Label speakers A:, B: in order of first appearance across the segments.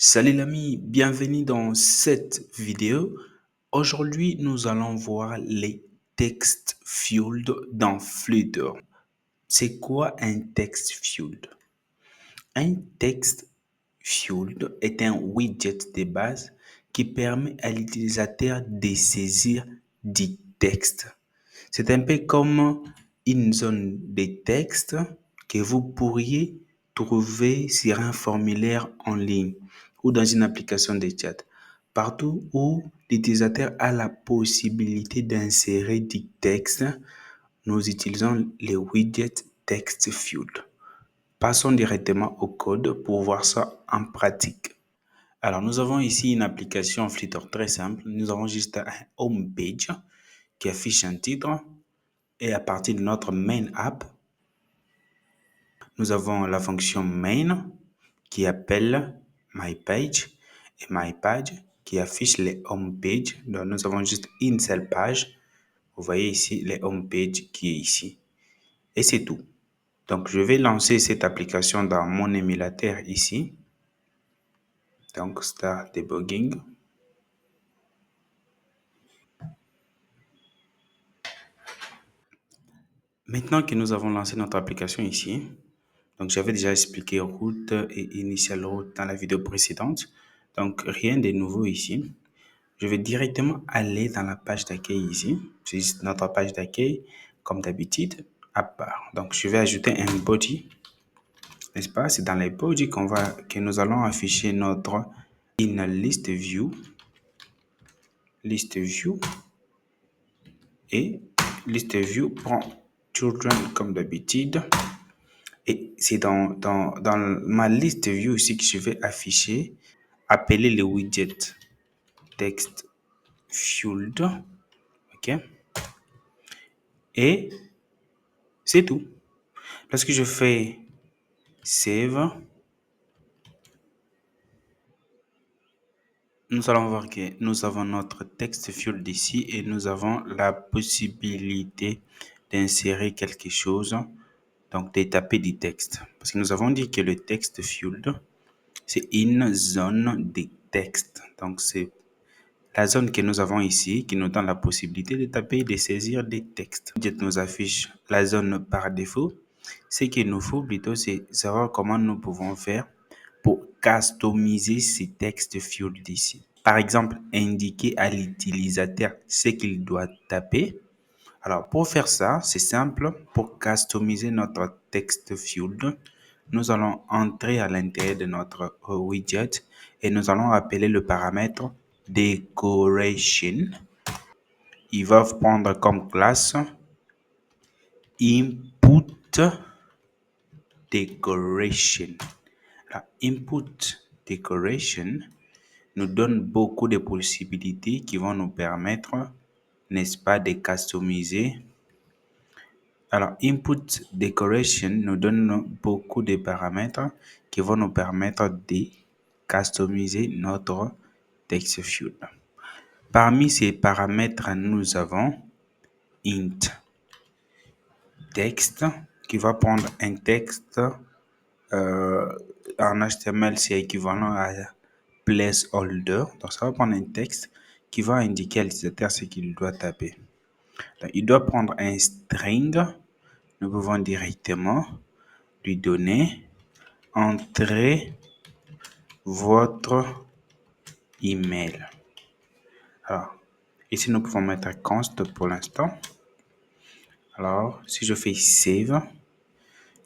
A: Salut l'ami, bienvenue dans cette vidéo. Aujourd'hui, nous allons voir les text fields dans Flutter. C'est quoi un text field? Un text field est un widget de base qui permet à l'utilisateur de saisir du texte. C'est un peu comme une zone de texte que vous pourriez trouver sur un formulaire en ligne ou dans une application de chat. Partout où l'utilisateur a la possibilité d'insérer du texte, nous utilisons le widget text field. Passons directement au code pour voir ça en pratique. Alors, nous avons ici une application Flutter très simple. Nous avons juste un home page qui affiche un titre. Et à partir de notre main app, nous avons la fonction main qui appelle myPage et myPage qui affiche les home page. Donc, nous avons juste une seule page. Vous voyez ici les home page qui est ici. Et c'est tout. Donc, je vais lancer cette application dans mon émulateur ici. Donc, Start Debugging. Maintenant que nous avons lancé notre application ici, donc j'avais déjà expliqué route et initial route dans la vidéo précédente. Donc, rien de nouveau ici. Je vais directement aller dans la page d'accueil ici. C'est notre page d'accueil, comme d'habitude, à part. Donc, je vais ajouter un body. N'est-ce pas? C'est dans les body que nous allons afficher notre in list view. List view. Et list view prend children comme d'habitude. Et c'est dans ma liste view ici que je vais afficher, appeler le widget text field. OK? Et c'est tout. Lorsque je fais save, nous allons voir que nous avons notre text field ici et nous avons la possibilité d'insérer quelque chose, donc de taper du texte. Parce que nous avons dit que le text field, c'est une zone de texte. Donc, c'est la zone que nous avons ici qui nous donne la possibilité de taper et de saisir des textes. Le widget nous affiche la zone par défaut. Ce qu'il nous faut plutôt, c'est savoir comment nous pouvons faire pour customiser ces textes fields ici. Par exemple, indiquer à l'utilisateur ce qu'il doit taper. Alors, pour faire ça, c'est simple. Pour customiser notre text field, nous allons entrer à l'intérieur de notre widget et nous allons appeler le paramètre decoration. Il va prendre comme classe input decoration. La input decoration nous donne beaucoup de possibilités qui vont nous permettre, n'est-ce pas, de customiser. Alors, input decoration nous donne beaucoup de paramètres qui vont nous permettre de customiser notre text field. Parmi ces paramètres, nous avons int text qui va prendre un texte en HTML, c'est équivalent à placeholder. Donc, ça va prendre un texte qui va indiquer à l'utilisateur ce qu'il doit taper. Donc, il doit prendre un string. Nous pouvons directement lui donner entrez votre email. Alors, ici, nous pouvons mettre const pour l'instant. Alors, si je fais save,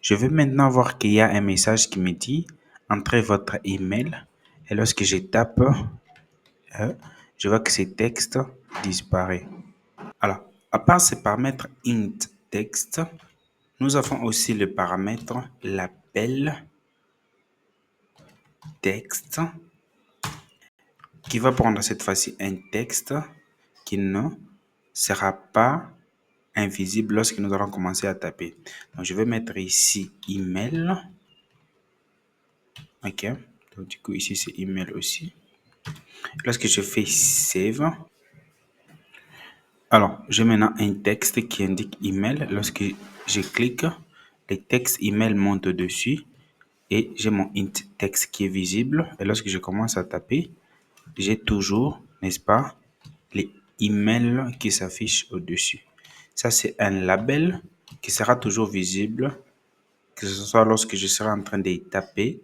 A: je vais maintenant voir qu'il y a un message qui me dit entrez votre email. Et lorsque je tape, je vois que ce texte disparaît. Alors, à part ce paramètre int text, nous avons aussi le paramètre l'appel texte qui va prendre cette fois-ci un texte qui ne sera pas invisible lorsque nous allons commencer à taper. Donc, je vais mettre ici email. OK. Donc, du coup, ici, c'est email aussi. Lorsque je fais save, alors, j'ai maintenant un texte qui indique email. Lorsque je clique, le texte email monte dessus et j'ai mon int texte qui est visible. Et lorsque je commence à taper, j'ai toujours, n'est-ce pas, les emails qui s'affichent au-dessus. Ça, c'est un label qui sera toujours visible, que ce soit lorsque je serai en train de taper,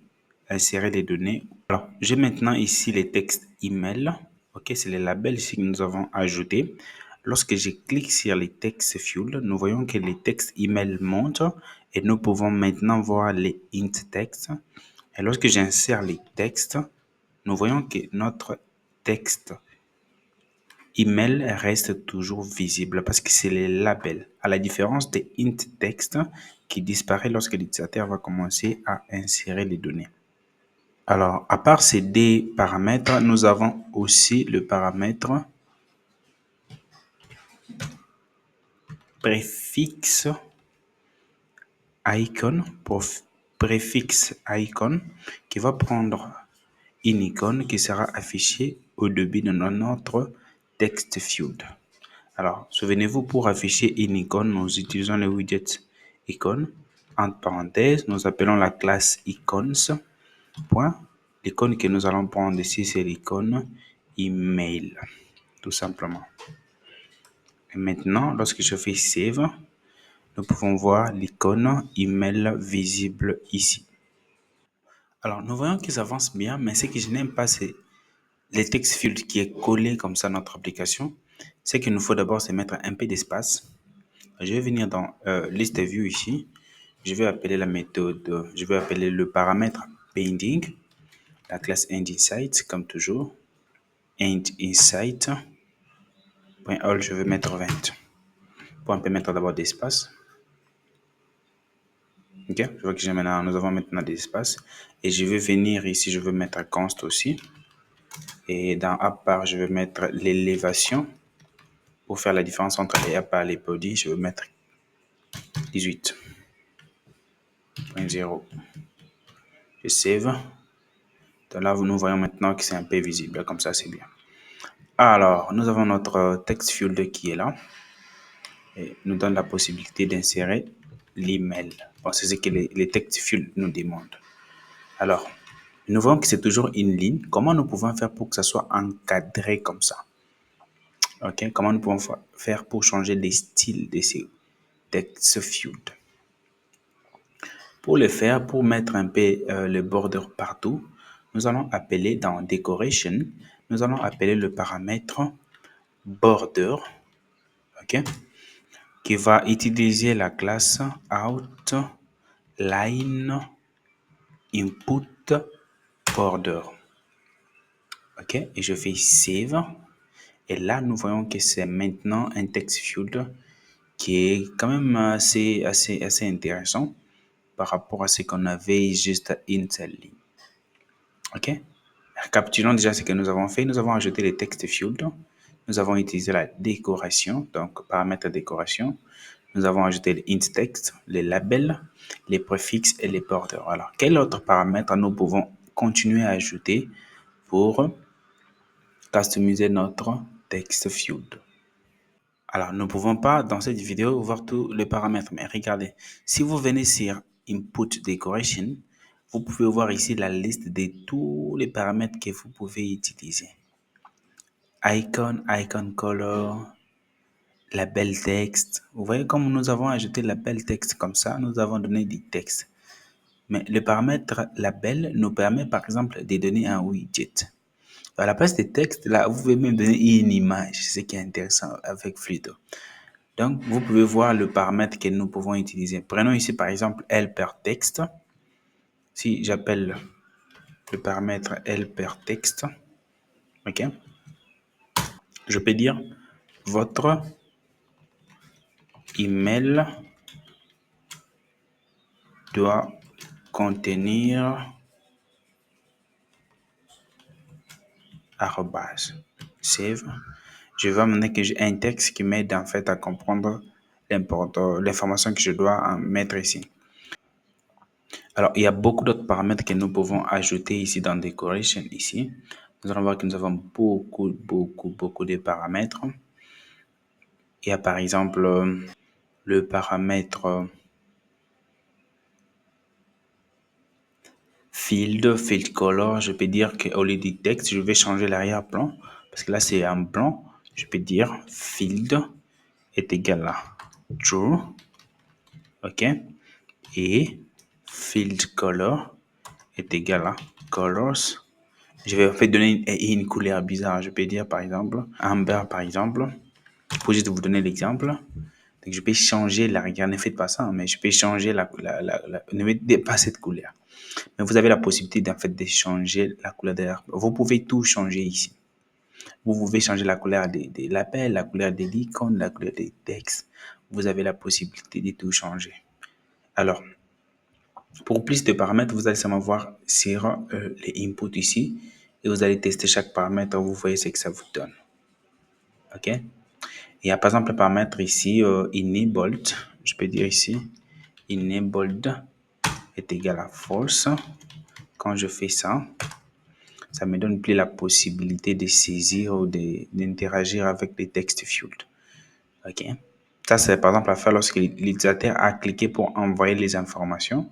A: insérer les données. Alors, j'ai maintenant ici les textes email. Ok, c'est les labels ici que nous avons ajoutés. Lorsque je clique sur les textes field, nous voyons que les textes email montent et nous pouvons maintenant voir les int textes. Et lorsque j'insère les textes, nous voyons que notre texte email reste toujours visible parce que c'est les labels, à la différence des int text qui disparaît lorsque l'utilisateur va commencer à insérer les données. Alors, à part ces deux paramètres, nous avons aussi le paramètre préfixe icon pour préfixe icon qui va prendre une icône qui sera affichée au début de notre text field. Alors, souvenez-vous, pour afficher une icône, nous utilisons le widget icône. Entre parenthèses, nous appelons la classe icons. Point. L'icône que nous allons prendre ici, c'est l'icône email, tout simplement. Et maintenant, lorsque je fais save, nous pouvons voir l'icône email visible ici. Alors, nous voyons qu'ils avancent bien, mais ce que je n'aime pas, c'est le text field qui est collé comme ça à notre application. Ce qu'il nous faut d'abord, c'est mettre un peu d'espace. Je vais venir dans list view ici. Je vais appeler la méthode, je vais appeler le paramètre pending, la classe endInsight comme toujours. endInsight.all, je vais mettre 20 pour un peu mettre d'abord d'espace. Ok, je vois que nous avons maintenant des espaces et je vais venir ici, je vais mettre const aussi. Et dans appart, je vais mettre l'élévation pour faire la différence entre les appart et les body. Je vais mettre 18.0. Je save. Donc là, nous voyons maintenant que c'est un peu visible. Comme ça, c'est bien. Alors, nous avons notre text field qui est là. Et nous donne la possibilité d'insérer l'email. Bon, c'est ce que les text field nous demandent. Alors, nous voyons que c'est toujours une ligne. Comment nous pouvons faire pour que ça soit encadré comme ça? Ok, comment nous pouvons faire pour changer les styles de ces text field? Pour le faire, pour mettre un peu le border partout, nous allons appeler dans Decoration, nous allons appeler le paramètre border, ok, qui va utiliser la classe outline input border. Ok, et je fais save. Et là, nous voyons que c'est maintenant un text field qui est quand même assez intéressant par rapport à ce qu'on avait juste une seule ligne. Ok? Récapitulons déjà ce que nous avons fait. Nous avons ajouté les textes field. Nous avons utilisé la décoration, donc paramètre décoration. Nous avons ajouté les int text, les labels, les préfixes et les borders. Alors, quel autre paramètre nous pouvons continuer à ajouter pour customiser notre text field? Alors, nous ne pouvons pas, dans cette vidéo, voir tous les paramètres. Mais regardez, si vous venez sur Input Decoration, vous pouvez voir ici la liste de tous les paramètres que vous pouvez utiliser. Icon, icon color, label texte. Vous voyez comme nous avons ajouté label texte comme ça, nous avons donné du texte. Mais le paramètre label nous permet par exemple de donner un widget. À la place des textes, là, vous pouvez même donner une image, ce qui est intéressant avec Fluido. Donc, vous pouvez voir le paramètre que nous pouvons utiliser. Prenons ici, par exemple, helper texte. Si j'appelle le paramètre helper texte, ok, je peux dire votre email doit contenir arrobase save. Je vais amener que j'ai un texte qui m'aide en fait à comprendre l'information que je dois mettre ici. Alors, il y a beaucoup d'autres paramètres que nous pouvons ajouter ici dans Decoration. Ici, nous allons voir que nous avons beaucoup de paramètres. Il y a par exemple le paramètre field color, je peux dire qu'au lieu du texte, je vais changer l'arrière-plan, parce que là c'est un blanc. Je peux dire field est égal à true, ok, et field color est égal à colors. Je vais en fait donner une couleur bizarre. Je peux dire par exemple amber par exemple, pour juste vous donner l'exemple. Donc je peux changer l'arrière, ne faites pas ça, hein, mais je peux changer ne mettez pas cette couleur. Mais vous avez la possibilité en fait de changer la couleur de l'arrière-plan. Vous pouvez tout changer ici. Vous pouvez changer la couleur de l'appel, la couleur de l'icône, la couleur des textes. Vous avez la possibilité de tout changer. Alors, pour plus de paramètres, vous allez seulement voir sur les inputs ici et vous allez tester chaque paramètre. Vous voyez ce que ça vous donne. OK? Il y a par exemple le paramètre ici, enabled. Je peux dire ici, enabled est égal à false. Quand je fais ça, ça me donne plus la possibilité de saisir ou d'interagir avec les textes field. OK? Ça, c'est par exemple à faire lorsque l'utilisateur a cliqué pour envoyer les informations.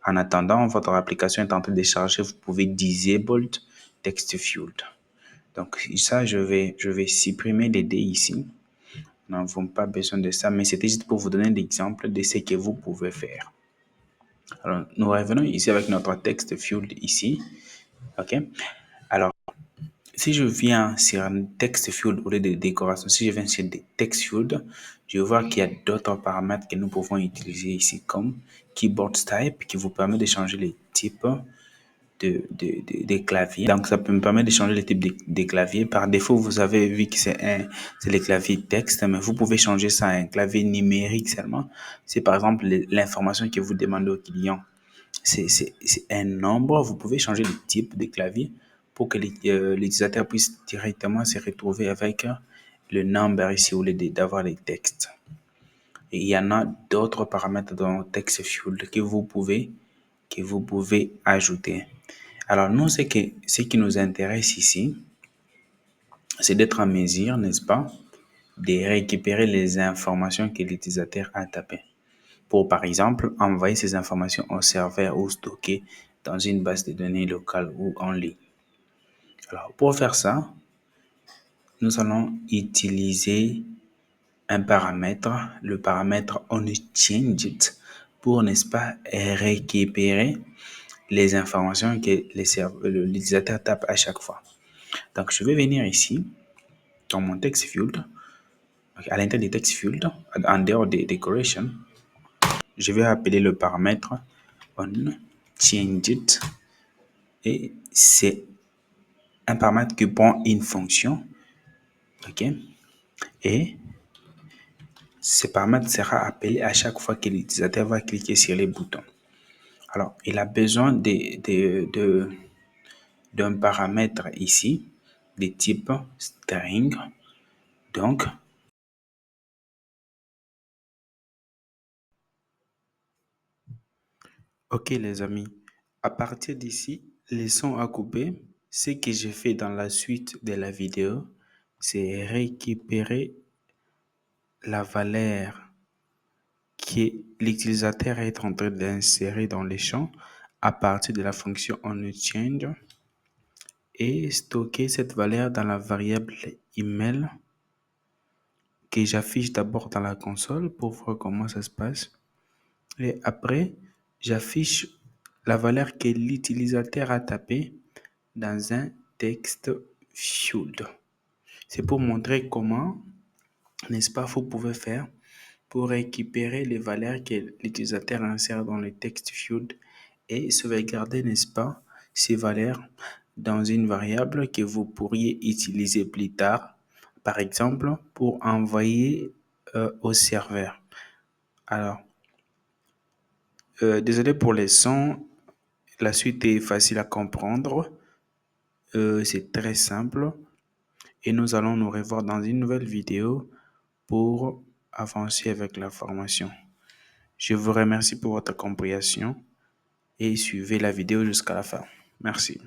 A: En attendant, votre application est en train de charger, vous pouvez disable text field. Donc, ça, je vais supprimer les D ici. Nous n'avons pas besoin de ça, mais c'était juste pour vous donner l'exemple de ce que vous pouvez faire. Alors, nous revenons ici avec notre text field ici. OK? Alors, si je viens sur un text field au lieu de décoration, si je viens sur des text field, je vais voir qu'il y a d'autres paramètres que nous pouvons utiliser ici comme keyboard type qui vous permet de changer les types des claviers. Donc, ça peut me permettre de changer le type de clavier. Par défaut, vous avez vu que c'est les claviers texte, mais vous pouvez changer ça à un clavier numérique seulement. C'est par exemple l'information que vous demandez au client. C'est un nombre. Vous pouvez changer le type de clavier pour que l'utilisateur puisse directement se retrouver avec le number ici au lieu d'avoir les textes. Et il y en a d'autres paramètres dans TextField que vous pouvez ajouter. Alors, nous, ce qui nous intéresse ici, c'est d'être en mesure, n'est-ce pas, de récupérer les informations que l'utilisateur a tapées. Pour, par exemple, envoyer ces informations au serveur ou stocker dans une base de données locale ou en ligne. Alors, pour faire ça, nous allons utiliser un paramètre, le paramètre onChanged, pour, n'est-ce pas, récupérer les informations que l'utilisateur tape à chaque fois. Donc, je vais venir ici, dans mon text field, à l'intérieur du text field, en dehors des decorations, je vais appeler le paramètre onChanged et c'est un paramètre qui prend une fonction, ok, et ce paramètre sera appelé à chaque fois que l'utilisateur va cliquer sur les boutons. Alors, il a besoin d'un paramètre ici de type string. Donc, ok les amis, à partir d'ici, les sons à couper, ce que j'ai fait dans la suite de la vidéo, c'est récupérer la valeur que l'utilisateur est en train d'insérer dans les champs à partir de la fonction onChange et stocker cette valeur dans la variable email que j'affiche d'abord dans la console pour voir comment ça se passe. Et après, j'affiche la valeur que l'utilisateur a tapée dans un texte field. C'est pour montrer comment, n'est-ce pas, vous pouvez faire pour récupérer les valeurs que l'utilisateur insère dans le texte field et sauvegarder, n'est-ce pas, ces valeurs dans une variable que vous pourriez utiliser plus tard, par exemple, pour envoyer au serveur. Alors, désolé pour les sons, la suite est facile à comprendre, c'est très simple et nous allons nous revoir dans une nouvelle vidéo pour avancer avec la formation. Je vous remercie pour votre compréhension et suivez la vidéo jusqu'à la fin. Merci.